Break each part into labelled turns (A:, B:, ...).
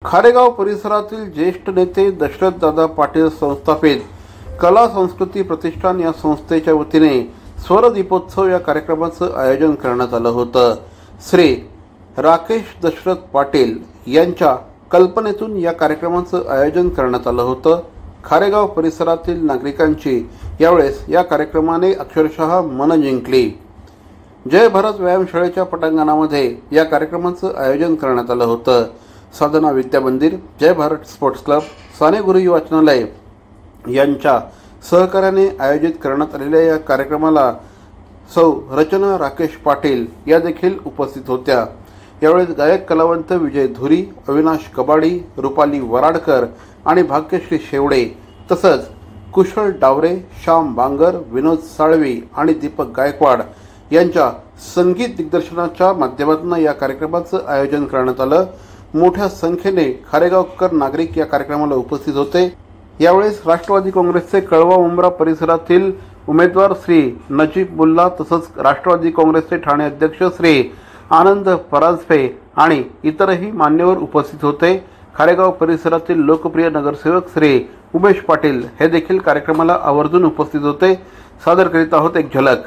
A: खारेगाव परिसरातील ज्येष्ठ नेते दशरथदादा पाटील संस्थापित कला संस्कृती प्रतिष्ठान या संस्थेच्या वतीने स्वर दीपोत्सव या कार्यक्रमाचं आयोजन करण्यात आलं होतं। श्री राकेश दशरथ पाटील यांच्या कल्पनेतून या कार्यक्रमाचं आयोजन करण्यात आलं होतं। खारेगाव परिसरातील नागरिकांची यावेळेस या कार्यक्रमाने अक्षरशः मन जिंकली। जय भारत व्यायामशाळेच्या पटांगणामध्ये या कार्यक्रमाचं आयोजन करण्यात आलं होतं। साधना विद्या मंदिर, जय भारत स्पोर्ट्स क्लब, साने गुरु वाचनालय यांच्या सहकार्याने आयोजित करण्यात आलेल्या या कार्यक्रमाला सौ रचना राकेश पाटील या देखील उपस्थित होत्या। यावेळी गायक कलावंत विजय धुरी, अविनाश कबाडी, रुपाली वराडकर आणि भाग्यश्री शेवडे तसंच कुशल डावरे, श्याम बांगर, विनोद साळवी आणि दीपक गायकवाड यांच्या संगीत दिग्दर्शनाच्या माध्यमातून या कार्यक्रमाचं आयोजन करण्यात आलं। मोठ्या संख्येने खारेगावकर नागरिक या कार्यक्रमाला उपस्थित होते। यावेळेस राष्ट्रवादी काँग्रेसचे कळवा मुंब्रा परिसरातील उमेदवार श्री नजीब मुल्ला तसंच राष्ट्रवादी काँग्रेसचे ठाणे अध्यक्ष श्री आनंद परांजपे आणि इतरही मान्यवर उपस्थित होते। खारेगाव परिसरातील लोकप्रिय नगरसेवक श्री उमेश पाटील हे देखील कार्यक्रमाला आवर्जून उपस्थित होते। सादर करीत आहोत एक झलक।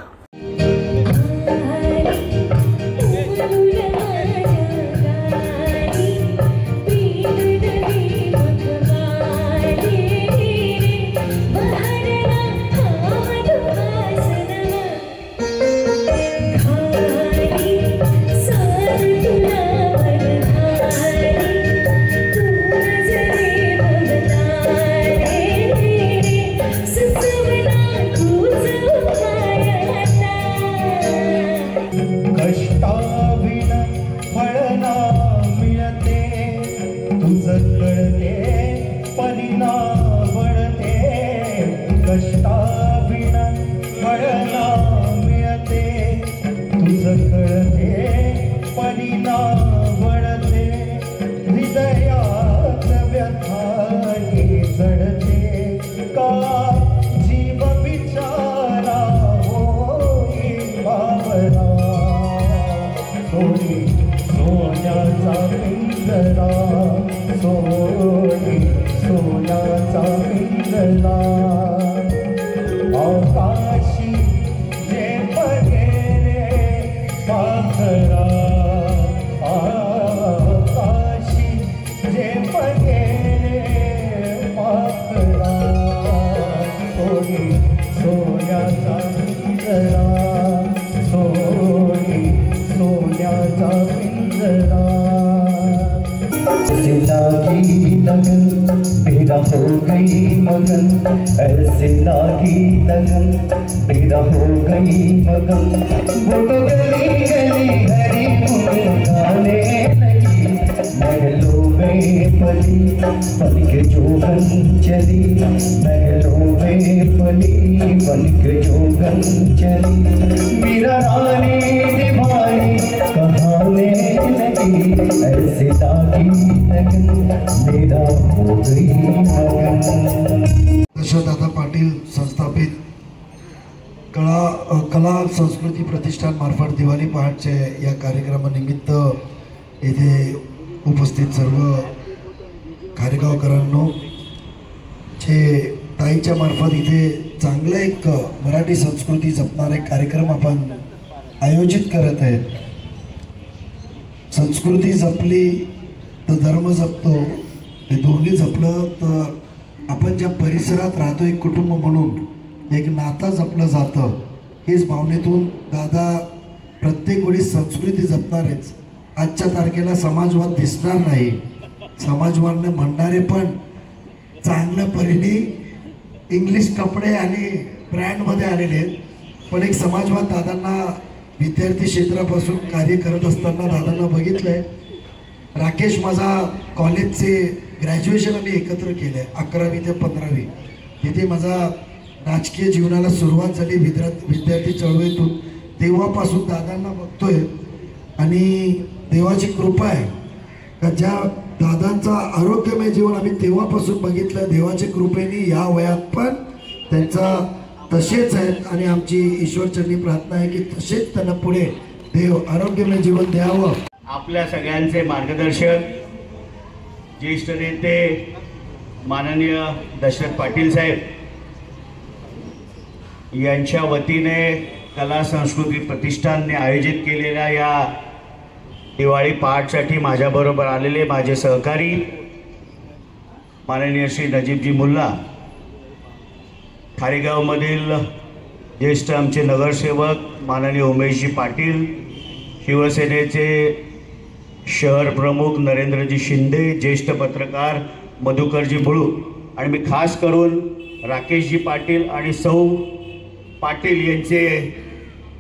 B: मेरा हो गई मगन, ऐसे लागी लगन, मेरा हो गई मगन। वो तो गली गली हरी फूल गाने लगी, महलों में पली बन के जोगन चली, महलों में पली बन के जोगन चली। मेरा रानी निभाई कहाने लगी, ऐसे लागी लगन, मेरा हो गई मगन।
C: दशरथदादा पाटील संस्थापित कला संस्कृती प्रतिष्ठान मार्फत दिवाळी पहाटच्या या कार्यक्रमानिमित्त येथे उपस्थित सर्व खारेगावकरांनो, जे ताईच्या मार्फत इथे चांगलं एक मराठी संस्कृती जपणारा एक कार्यक्रम आपण आयोजित करत आहेत। संस्कृती जपली तर धर्म जपतो, हे दोन्ही जपलं तर आपण ज्या परिसरात राहतो एक कुटुंब म्हणून एक नातं जपलं जातं। हेच भावनेतून दादा प्रत्येक वेळी संस्कृती जपणारेच। आजच्या तारखेला समाजवाद दिसणार नाही, समाजवाद म्हणणारे पण चांगल्या परीने इंग्लिश कपडे आणि ब्रँडमध्ये आलेले आहेत, पण एक समाजवाद दादांना विद्यार्थी क्षेत्रापासून कार्य करत असताना दादांना बघितलंय। राकेश माझा कॉलेजचे ग्रॅज्युएशन आम्ही एकत्र केलं आहे 11वी ते 15वी। तिथे माझा राजकीय जीवनाला सुरुवात झाली विद्यार्थी चळवळीतून। तेव्हापासून दादांना बघतोय आणि देवाची कृपा आहे का ज्या दादांचा आरोग्यमय जीवन आम्ही तेव्हापासून बघितलं। देवाच्या कृपेने या वयात पण त्यांचा तसेच आहेत आणि आमची ईश्वरचरणी प्रार्थना आहे की तसेच त्यांना पुढे देव आरोग्यमय जीवन द्यावं।
D: आपल्या सगळ्यांचे मार्गदर्शक ज्येष्ठ नेते माननीय दशरथ पाटील साहेब यांच्या वतीने कला संस्कृती प्रतिष्ठानने आयोजित केलेल्या या दिवाळी पहाटसाठी माझ्याबरोबर आलेले माझे सहकारी माननीय श्री नजीबजी मुल्ला, खारेगावमधील ज्येष्ठ आमचे नगरसेवक माननीय उमेशजी पाटील, शिवसेनेचे शहर प्रमुख नरेंद्रजी शिंदे, ज्येष्ठ पत्रकार मधुकरजी बुळू आणि मी खास करून राकेशजी पाटील आणि सौ पाटील यांचे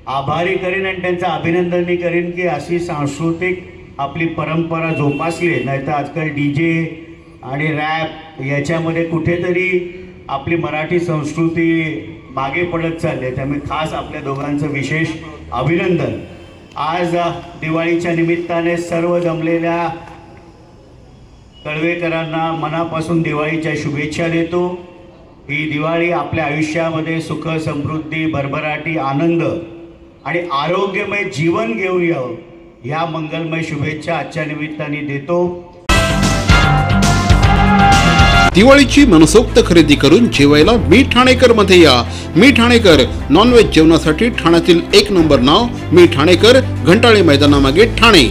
D: आभारी करीन आणि त्यांचं अभिनंदनही करीन की अशी सांस्कृतिक आपली परंपरा जोपासली, नाहीतर आजकाल DJ आणि रॅप याच्यामध्ये कुठेतरी आपली मराठी संस्कृती मागे पडत चालली आहे. त्यामुळे खास आपल्या दोघांचं विशेष अभिनंदन. आज दिवाळीच्या निमित्ताने सर्व जमलेल्या कळवेकरांना मनापासून दिवाळीच्या शुभेच्छा देतो. ही दिवाळी आपल्या आयुष्यामध्ये सुख, समृद्धी, भरभराटी, आनंद आणि आरोग्यमय जीवन घेऊन यावं ह्या मंगलमय शुभेच्छा आजच्या निमित्ताने देतो.
A: दिवाळीची मनसोक्त खरेदी करून जेवायला मी ठाणेकर मध्ये या. मी ठाणेकर नॉनव्हेज जेवणासाठी ठाण्यातील एक नंबर नाव. मी ठाणेकर, घंटाळे मैदानामागे, ठाणे.